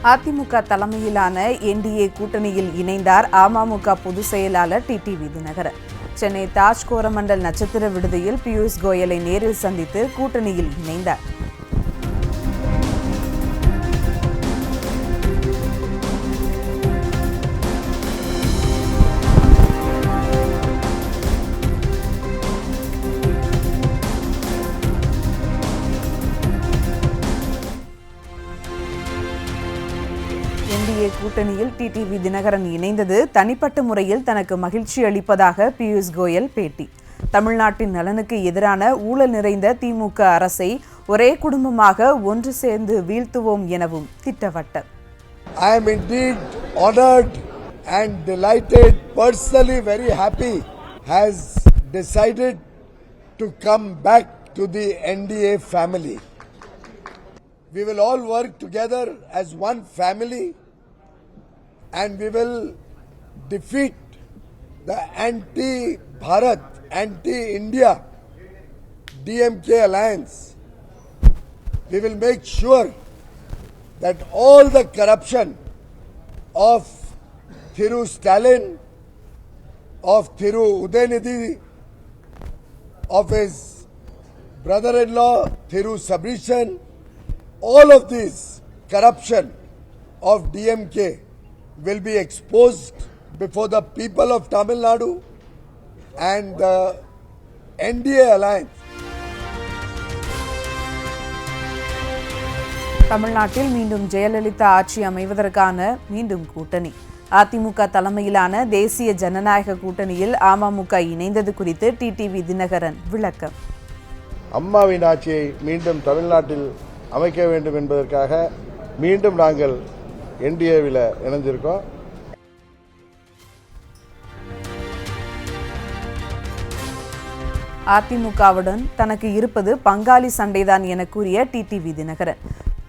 அதிமுக தலைமையிலான என்டிஏ கூட்டணியில் இணைந்தார் அமமுக பொதுச் செயலாளர் டிடிவி தினகரன். சென்னை தாஜ் கோரமண்டல் நட்சத்திர விடுதியில் பியூஷ் கோயலை நேரில் சந்தித்து கூட்டணியில் இணைந்தார். என்டிஏ கூட்டணியில் டிடிவி தினகரன் இணைந்தது தனிப்பட்ட முறையில் தனக்கு மகிழ்ச்சி அளிப்பதாக பியூஷ் கோயல் பேட்டி. தமிழ்நாட்டின் நலனுக்கு எதிரான ஊழல் நிறைந்த திமுக அரசை ஒரே குடும்பமாக ஒன்று சேர்ந்து வீழ்த்துவோம் எனவும் திட்டவட்டம். I am indeed honored and delighted, personally very happy, has decided to come back to the NDA family. We will all work together as one family and we will defeat the anti-Bharat, anti-India DMK alliance. We will make sure that all the corruption of Thiru Stalin, of Thiru Udaynidhi, of his brother-in-law Thiru Sabrishan, all of this corruption of DMK will be exposed before the people of Tamil Nadu and the NDA alliance. தமிழ்நாட்டில் மீண்டும் ஜெயலலிதா ஆட்சி அமைவதற்கான மீண்டும் கூட்டணி. அதிமுக தலைமையிலான தேசிய ஜனநாயக கூட்டணியில் அமமுக இணைந்தது குறித்து டிடிவி தினகரன் விளக்கம். அம்மாவின் ஆட்சியை மீண்டும் தமிழ்நாட்டில் அமைக்க வேண்டும் என்பதற்காக மீண்டும் நாங்கள் என்டிஏவில் இணைந்திருக்கோம். அதிமுகவுடன் தனக்கு இருப்பது பங்காளி சண்டைதான் என கூறிய டிடிவி தினகரன்,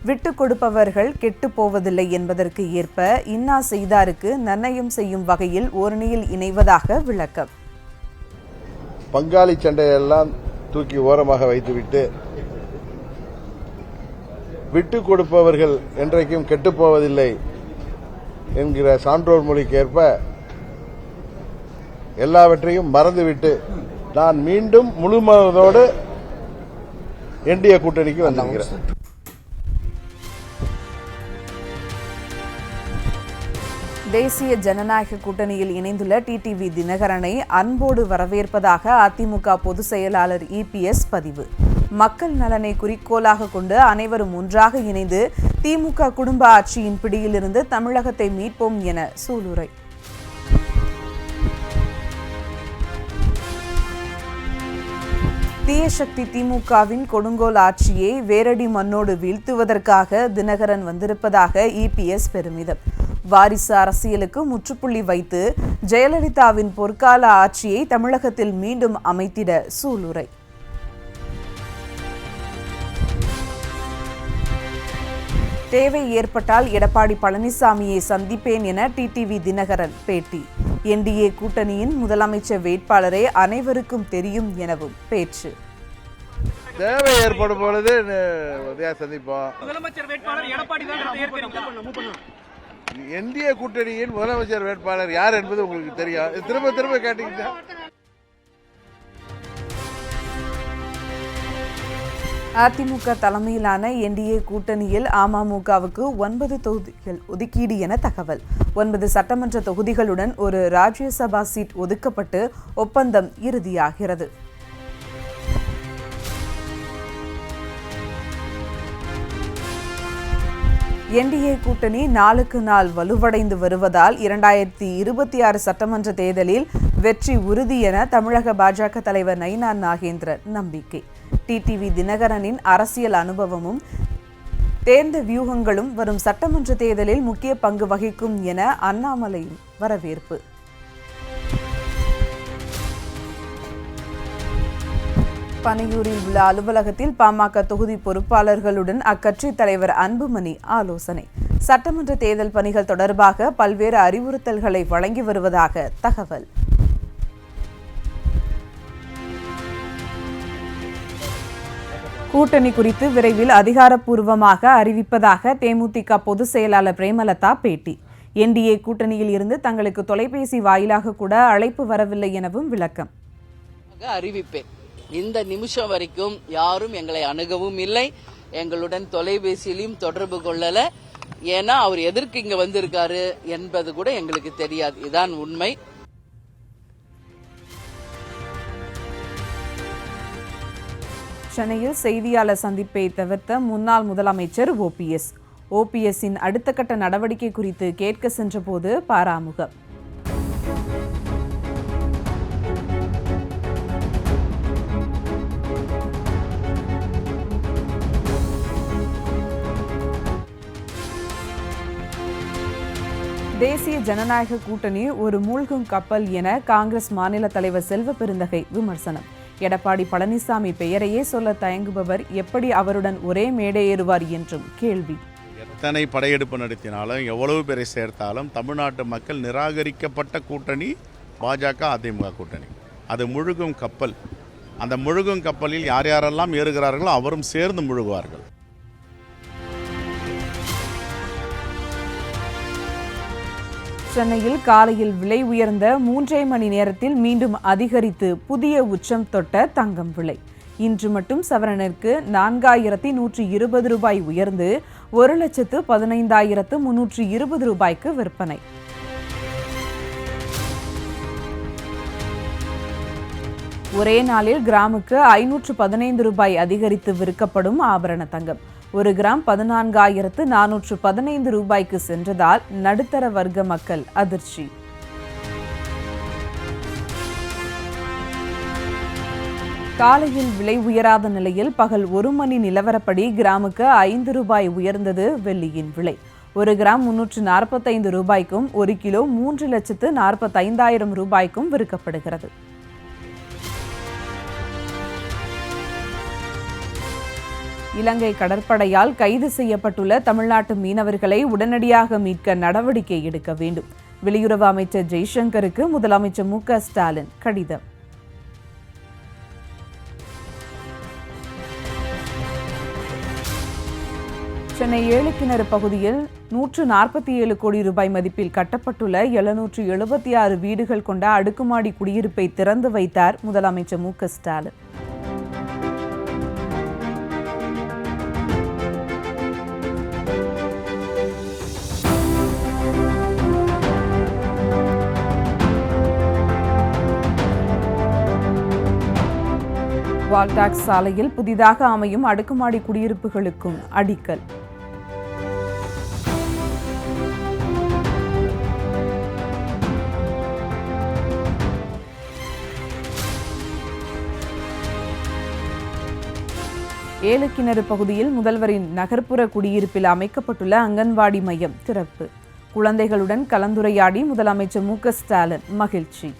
விட்டுக் கொடுப்பவர்கள் கெட்டு போவதில்லை என்பதற்கு ஏற்ப இன்னா செய்தாருக்கு நிர்ணயம் செய்யும் வகையில் ஓரணியில் இணைவதாக விளக்கம். பங்காளி சண்டையெல்லாம் தூக்கி ஓரமாக வைத்துவிட்டு விட்டுக் கொடுப்பவர்கள் என்றைக்கும் கெட்டுப்போவதில்லை என்கிற சான்றோர் மொழிக்கு ஏற்ப எல்லாவற்றையும் மறந்துவிட்டு நான் மீண்டும் முழு மனதோடு என்டிஏ கூட்டணிக்கு வந்திருக்கிறேன். தேசிய ஜனநாயக கூட்டணியில் இணைந்துள்ள டிடிவி தினகரனை அன்போடு வரவேற்பதாக அதிமுக பொதுச் செயலாளர் இபிஎஸ் பதிவு. மக்கள் நலனை குறிக்கோளாக கொண்டு அனைவரும் ஒன்றாக இணைந்து திமுக குடும்ப ஆட்சியின் பிடியிலிருந்து தமிழகத்தை மீட்போம் என சூளுரை. தீய சக்தி திமுகவின் கொடுங்கோல் ஆட்சியை வேரடி மண்ணோடு வீழ்த்துவதற்காக தினகரன் வந்திருப்பதாக இபிஎஸ் பெருமிதம். வாரிசு அரசியலுக்கு முற்றுப்புள்ளி வைத்து ஜெயலலிதாவின் பொற்கால ஆட்சியை தமிழகத்தில் மீண்டும் அமைத்திட சூளுரை. தேவை ஏற்பட்டால் எடப்பாடி பழனிசாமியை சந்திப்பேன் என டிடிவி தினகரன் பேட்டி. என்டிஏ கூட்டணியின் முதலமைச்சர் வேட்பாளரே அனைவருக்கும் தெரியும் எனவும் பேச்சு. தேவை ஏற்படும் பொழுது சந்திப்போம். என்டிஏ கூட்டணியின் முதலமைச்சர் வேட்பாளர் யார் என்பது உங்களுக்கு தெரியும். திரும்ப திரும்ப கேட்டீங்கன்னா அதிமுக தலைமையிலான என்டிஏ கூட்டணியில் அமமுகவுக்கு 9 தொகுதிகள் ஒதுக்கீடு என தகவல். 9 சட்டமன்ற தொகுதிகளுடன் ஒரு ராஜ்யசபா சீட் ஒதுக்கப்பட்டு ஒப்பந்தம் இறுதியாகிறது. என்டிஏ கூட்டணி நாளுக்கு நாள் வலுவடைந்து வருவதால் 2026 சட்டமன்ற தேர்தலில் வெற்றி உறுதி என தமிழக பாஜக தலைவர் நயினார் நாகேந்திரன் நம்பிக்கை. டிடிவி தினகரனின் அரசியல் அனுபவமும் தேர்ந்த வியூகங்களும் வரும் சட்டமன்ற தேர்தலில் முக்கிய பங்கு வகிக்கும் என அண்ணாமலையும் வரவேற்பு. பனையூரில் உள்ள அலுவலகத்தில் பாமக தொகுதி பொறுப்பாளர்களுடன் அக்கட்சி தலைவர் அன்புமணி ஆலோசனை. சட்டமன்ற தேர்தல் பணிகள் தொடர்பாக பல்வேறு அறிவுறுத்தல்களை வழங்கி வருவதாக தகவல். கூட்டணி குறித்து விரைவில் அதிகாரப்பூர்வமாக அறிவிப்பதாக தேமுதிக பொதுச் செயலாளர் பிரேமலதா பேட்டி. என்டிஏ கூட்டணியில் இருந்து தங்களுக்கு தொலைபேசி வாயிலாக கூட அழைப்பு வரவில்லை எனவும் விளக்கம். அறிவிப்பேன். இந்த நிமிஷம் வரைக்கும் யாரும் எங்களை அணுகவும் இல்லை, எங்களுடன் தொலைபேசியிலும் தொடர்பு கொள்ளல. ஏன்னா அவர் எதற்கு இங்க வந்திருக்காரு என்பது கூட எங்களுக்கு தெரியாது. இதான் உண்மை. சென்னையில் செய்தியாளர் சந்திப்பை தவிர்த்த முன்னாள் முதலமைச்சர் ஓபிஎஸ்ஸின் அடுத்த கட்ட நடவடிக்கை குறித்து கேட்க சென்றபோது பாராமுகம். தேசிய ஜனநாயக கூட்டணி ஒரு மூழ்கும் கப்பல் என காங்கிரஸ் மாநில தலைவர் செல்வ பெருந்தகை விமர்சனம். எடப்பாடி பழனிசாமி பெயரையே சொல்ல தயங்குபவர் எப்படி அவருடன் ஒரே மேடை ஏறுவார் என்றும் கேள்வி. எத்தனை படையெடுப்பு நடத்தினாலும் எவ்வளவு பேரை சேர்த்தாலும் தமிழ்நாட்டு மக்கள் நிராகரிக்கப்பட்ட கூட்டணி பாஜக அதிமுக கூட்டணி. அது முழுகும் கப்பல். அந்த முழுகும் கப்பலில் யார் யாரெல்லாம் ஏறுகிறார்களோ அவரும் சேர்ந்து முழுகுவார்கள். சென்னையில் காலையில் விலை உயர்ந்த 3 மணி நேரத்தில் மீண்டும் அதிகரித்து புதிய உச்சம் தொட்ட தங்கம் விலை. இன்று மட்டும் சவரனிற்கு 4120 ரூபாய் உயர்ந்து 1,15,320 ரூபாய்க்கு விற்பனை. ஒரே நாளில் கிராமுக்கு 515 ரூபாய் அதிகரித்து விற்கப்படும் ஆபரண தங்கம் 1 கிராம் 14,415 ரூபாய்க்கு சென்றதால் நடுத்தர வர்க்க மக்கள் அதிர்ச்சி. காலையில் விலை உயராத நிலையில் பகல் 1 மணி நிலவரப்படி கிராமுக்கு 5 ரூபாய் உயர்ந்தது வெள்ளியின் விலை. 1 கிராம் 345 ரூபாய்க்கும் 1 கிலோ 3,45,000 ரூபாய்க்கும் விற்கப்படுகிறது. இலங்கை கடற்படையால் கைது செய்யப்பட்டுள்ள தமிழ்நாட்டு மீனவர்களை உடனடியாக மீட்க நடவடிக்கை எடுக்க வேண்டும். வெளியுறவு அமைச்சர் ஜெய்சங்கருக்கு முதலமைச்சர் மு.க.ஸ்டாலின் கடிதம். சென்னை 7 கிணறு பகுதியில் 147 கோடி ரூபாய் மதிப்பில் கட்டப்பட்டுள்ள 776 வீடுகள் கொண்ட அடுக்குமாடி குடியிருப்பை திறந்து வைத்தார் முதலமைச்சர் மு.க.ஸ்டாலின். வால்டாக்ஸ் சாலையில் புதிதாக அமையும் அடுக்குமாடி குடியிருப்புகளுக்கும் அடிக்கல். ஏலக்கிணறு பகுதியில் முதல்வரின் நகர்ப்புற குடியிருப்பில் அமைக்கப்பட்டுள்ள அங்கன்வாடி மையம் திறப்பு. குழந்தைகளுடன் கலந்துரையாடி முதலமைச்சர் மு.க.ஸ்டாலின் மகிழ்ச்சி.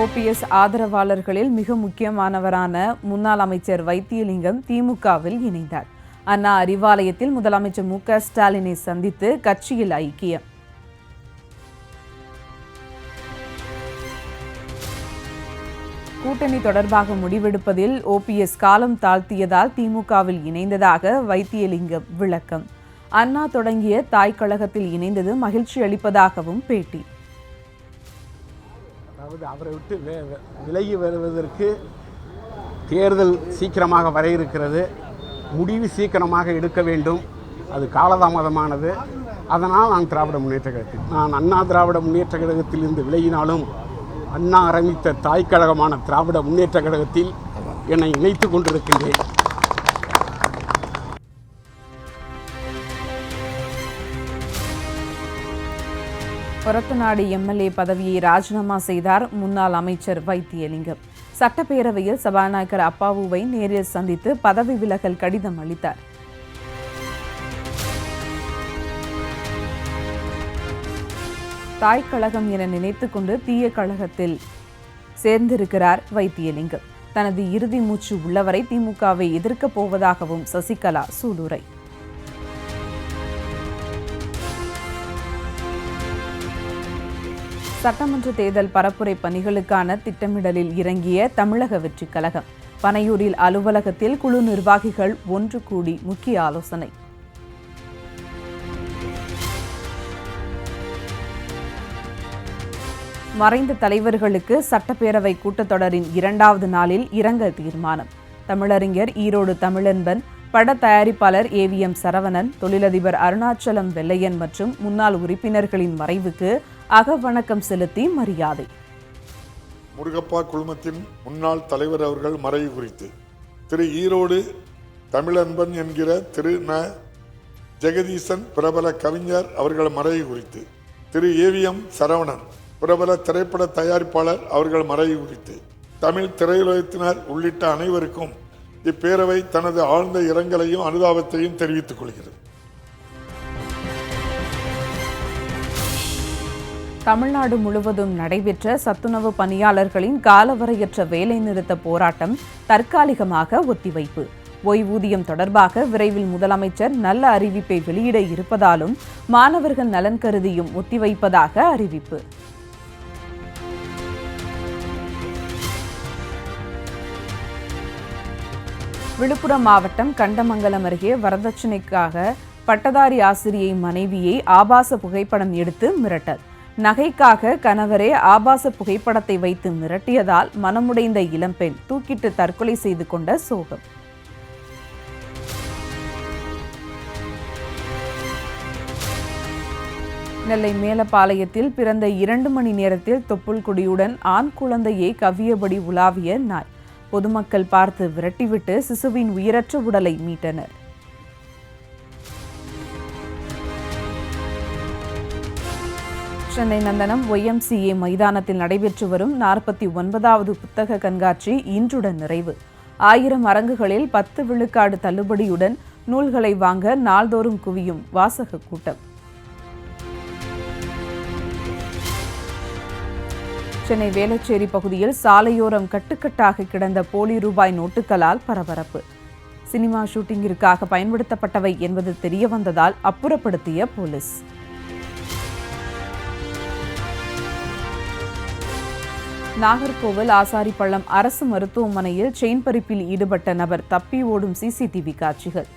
ஓபிஎஸ் ஆதரவாளர்களில் மிக முக்கியமானவரான முன்னாள் அமைச்சர் வைத்தியலிங்கம் திமுகவில் இணைந்தார். அண்ணா அறிவாலயத்தில் முதலமைச்சர் மு.க.ஸ்டாலினை சந்தித்து கட்சியில் ஐக்கியம். கூட்டணி தொடர்பாக முடிவெடுப்பதில் ஓபிஎஸ் காலம் தாழ்த்தியதால் திமுகவில் இணைந்ததாக வைத்தியலிங்கம் விளக்கம். அண்ணா தொடங்கிய தாய் கழகத்தில் இணைந்தது மகிழ்ச்சி அளிப்பதாகவும் பேட்டி. அதாவது அவரை விட்டு விலகி வருவதற்கு தேர்தல் சீக்கிரமாக வர இருக்கிறது. முடிவு சீக்கிரமாக எடுக்க வேண்டும். அது காலதாமதமானது. அதனால் நான் அண்ணா திராவிட முன்னேற்ற கழகத்தில் இருந்து விலகினாலும் அண்ணா ஆரம்பித்த தாய் கழகமான திராவிட முன்னேற்ற கழகத்தில் என்னை இணைத்துக் கொண்டிருக்கின்றேன். கொரத்தநாடு எம்எல்ஏ பதவியை ராஜினாமா செய்தார் முன்னாள் அமைச்சர் வைத்தியலிங்கம். சட்டப்பேரவையில் சபாநாயகர் அப்பாவுவை நேரில் சந்தித்து பதவி விலகல் கடிதம் அளித்தார். தாய் கழகம் என நினைத்துக்கொண்டு தீய கழகத்தில் சேர்ந்திருக்கிறார் வைத்தியலிங்கம். தனது இறுதி மூச்சு உள்ளவரை திமுகவை எதிர்க்கப் போவதாகவும் சசிகலா சூளுரை. சட்டமன்ற தேர்தல் பரப்புரை பணிகளுக்கான திட்டமிடலில் இறங்கிய தமிழக வெற்றிக் கழகம். பனையூரில் அலுவலகத்தில் குழு நிர்வாகிகள் ஒன்று கூடி முக்கிய ஆலோசனை. மறைந்த தலைவர்களுக்கு சட்டப்பேரவை கூட்டத்தொடரின் 2வது நாளில் இரங்கல் தீர்மானம். தமிழறிஞர் ஈரோடு தமிழன்பன், பட தயாரிப்பாளர் AVM சரவணன், தொழிலதிபர் அருணாச்சலம் வெள்ளையன் மற்றும் முன்னாள் உறுப்பினர்களின் மறைவுக்கு அகவணக்கம் செலுத்தி மரியாதை. முருகப்பா குழுமத்தின் முன்னாள் தலைவர் அவர்கள் மறைவு குறித்து திரு ஈரோடு தமிழன்பன் என்கிற திரு ந. ஜெகதீசன் பிரபல கவிஞர் அவர்கள் மறைவு குறித்து, திரு AVM சரவணன் பிரபல திரைப்பட தயாரிப்பாளர் அவர்கள் மறைவு குறித்து தமிழ் திரையுலகத்தினர் உள்ளிட்ட அனைவருக்கும் இப்பேரவை தனது ஆழ்ந்த இரங்கலையும் அனுதாபத்தையும் தெரிவித்துக் கொள்கிறது. தமிழ்நாடு முழுவதும் நடைபெற்ற சத்துணவு பணியாளர்களின் காலவரையற்ற வேலைநிறுத்த போராட்டம் தற்காலிகமாக ஒத்திவைப்பு. ஓய்வூதியம் தொடர்பாக விரைவில் முதலமைச்சர் நல்ல அறிவிப்பை வெளியிட இருப்பதாலும் மாணவர்கள் நலன் கருதியும் ஒத்திவைப்பதாக அறிவிப்பு. விழுப்புரம் மாவட்டம் கண்டமங்கலம் அருகே வரதட்சணைக்காக பட்டதாரி ஆசிரியை மனைவியை ஆபாச புகைப்படம் எடுத்து மிரட்டல். நகைக்காக கணவரே ஆபாச புகைப்படத்தை வைத்து மிரட்டியதால் மனமுடைந்த இளம்பெண் தூக்கிட்டு தற்கொலை செய்து கொண்ட சோகம். நெல்லை மேலப்பாளையத்தில் பிறந்த 2 மணி நேரத்தில் தொப்புள் கொடியுடன் ஆண் குழந்தையை கவ்வியபடி உலாவிய நாய். பொதுமக்கள் பார்த்து விரட்டிவிட்டு சிசுவின் உயிரற்ற உடலை மீட்டனர். சென்னை நந்தனம் YMCA மைதானத்தில் நடைபெற்று வரும் 49வது புத்தக கண்காட்சி இன்றுடன் நிறைவு. 1000 அரங்குகளில் 10 விழுக்காடு தள்ளுபடியுடன் நூல்களை வாங்க நாள்தோறும் குவியும் வாசக கூட்டம். சென்னை வேளச்சேரி பகுதியில் சாலையோரம் கட்டுக்கட்டாக கிடந்த போலி ரூபாய் நோட்டுகளால் பரபரப்பு. சினிமா ஷூட்டிங்கிற்காக பயன்படுத்தப்பட்டவை என்பது தெரியவந்ததால் அப்புறப்படுத்திய போலீஸ். நாகர்கோவில் ஆசாரிப்பள்ளம் அரசு மருத்துவமனையில் செயின் பறிப்பில் ஈடுபட்ட நபர் தப்பி ஓடும் CCTV காட்சிகள்.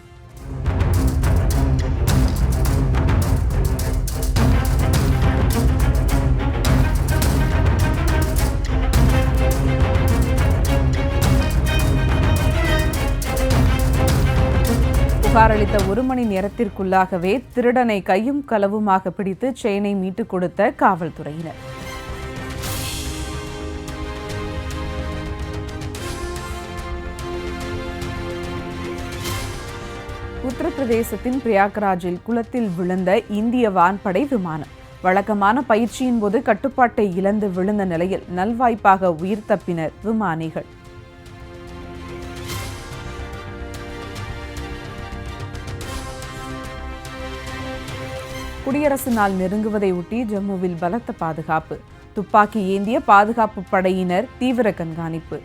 புகார் அளித்த 1 மணி நேரத்திற்குள்ளாகவே திருடனை கையும் களவுமாக பிடித்து செயினை மீட்டுக் கொடுத்த காவல்துறையினர். உத்தரப்பிரதேசத்தின் பிரயாக்ராஜில் குளத்தில் விழுந்த இந்திய வான்படை விமானம். வழக்கமான பயிற்சியின் போது கட்டுப்பாட்டை இழந்து விழுந்த நிலையில் நல்வாய்ப்பாக உயிர் தப்பினர் விமானிகள். குடியரசு நாள் நெருங்குவதை ஒட்டி ஜம்முவில் பலத்த பாதுகாப்பு. துப்பாக்கி ஏந்திய பாதுகாப்பு படையினர் தீவிர கண்காணிப்பு.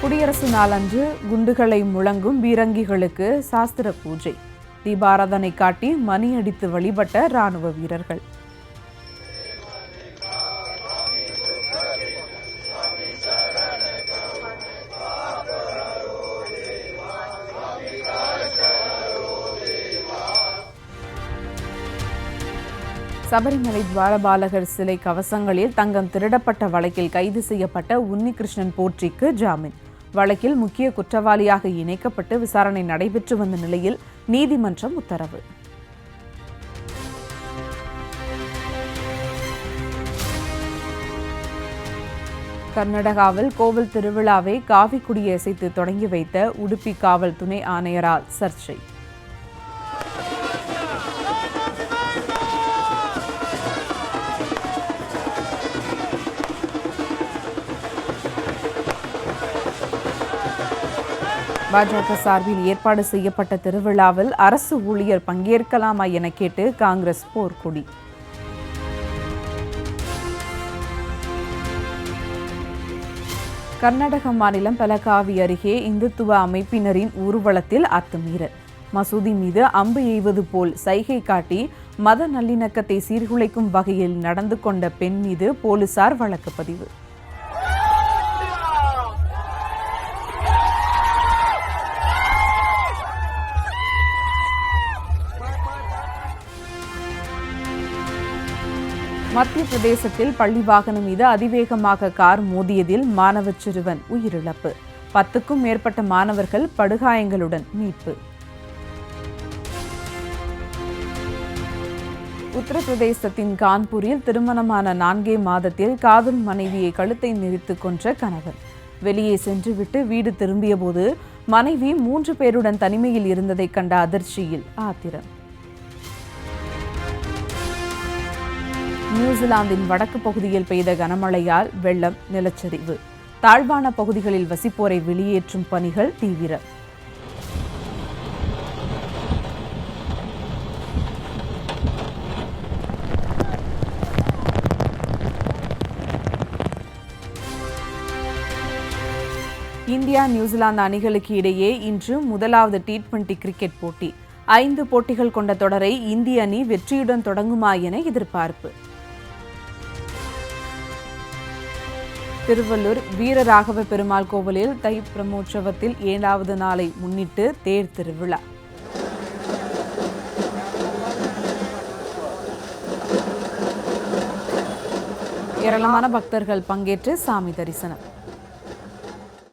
குடியரசு நாளன்று குண்டுகளை முழங்கும் பீரங்கிகளுக்கு சாஸ்திர பூஜை. தீபாராதனை காட்டி மணி அடித்து வழிபட்ட ராணுவ வீரர்கள். சபரிமலை துவாரபாலகர் சிலை கவசங்களில் தங்கம் திருடப்பட்ட வழக்கில் கைது செய்யப்பட்ட உன்னிகிருஷ்ணன் போற்றிக்கு ஜாமீன். வழக்கில் முக்கிய குற்றவாளியாக இணைக்கப்பட்டு விசாரணை நடைபெற்று வந்த நிலையில் நீதிமன்றம் உத்தரவு. கர்நாடகாவில் கோவில் திருவிழாவை காவி கொடியசைத்து தொடங்கி வைத்த உடுப்பி காவல் துணை ஆணையரால் சர்ச்சை. பாஜக சார்பில் ஏற்பாடு செய்யப்பட்ட திருவிழாவில் அரசு ஊழியர் பங்கேற்கலாமா என கேட்டு காங்கிரஸ் போர்க்கொடி. கர்நாடக மாநிலம் பெலகாவி அருகே இந்துத்துவ அமைப்பினரின் ஊர்வலத்தில் அத்துமீறல். மசூதி மீது அம்பு எய்வது போல் சைகை காட்டி மத நல்லிணக்கத்தை சீர்குலைக்கும் வகையில் நடந்து கொண்ட பெண் மீது போலீசார் வழக்கு பதிவு. மத்திய பிரதேசத்தில் பள்ளி வாகனம் மீது அதிவேகமாக கார் மோதியதில் மாணவ சிறுவன் உயிரிழப்பு. 10க்கும் மேற்பட்ட மாணவர்கள் படுகாயங்களுடன் மீட்பு. உத்தரப்பிரதேசத்தின் கான்பூரில் திருமணமான 4 மாதத்தில் காதல் மனைவியை கழுத்தை நெரித்து கொன்ற கணவன். வெளியே சென்றுவிட்டு வீடு திரும்பியபோது மனைவி 3 பேருடன் தனிமையில் இருந்ததை கண்ட அதிர்ச்சியில் ஆத்திரம். நியூசிலாந்தின் வடக்கு பகுதியில் பெய்த கனமழையால் வெள்ளம், நிலச்சரிவு. தாழ்வான பகுதிகளில் வசிப்போரை வெளியேற்றும் பணிகள் தீவிரம். இந்தியா நியூசிலாந்து அணிகளுக்கு இடையே இன்று முதலாவது T20 கிரிக்கெட் போட்டி. 5 போட்டிகள் கொண்ட தொடரை இந்திய அணி வெற்றியுடன் தொடங்குமா என எதிர்பார்ப்பு. திருவள்ளூர் வீரராகவ பெருமாள் கோவிலில் தை பிரமோற்சவத்தில் 7வது நாளை முன்னிட்டு தேர் திருவிழா. ஏராளமான பக்தர்கள் பங்கேற்று சாமி தரிசனம்.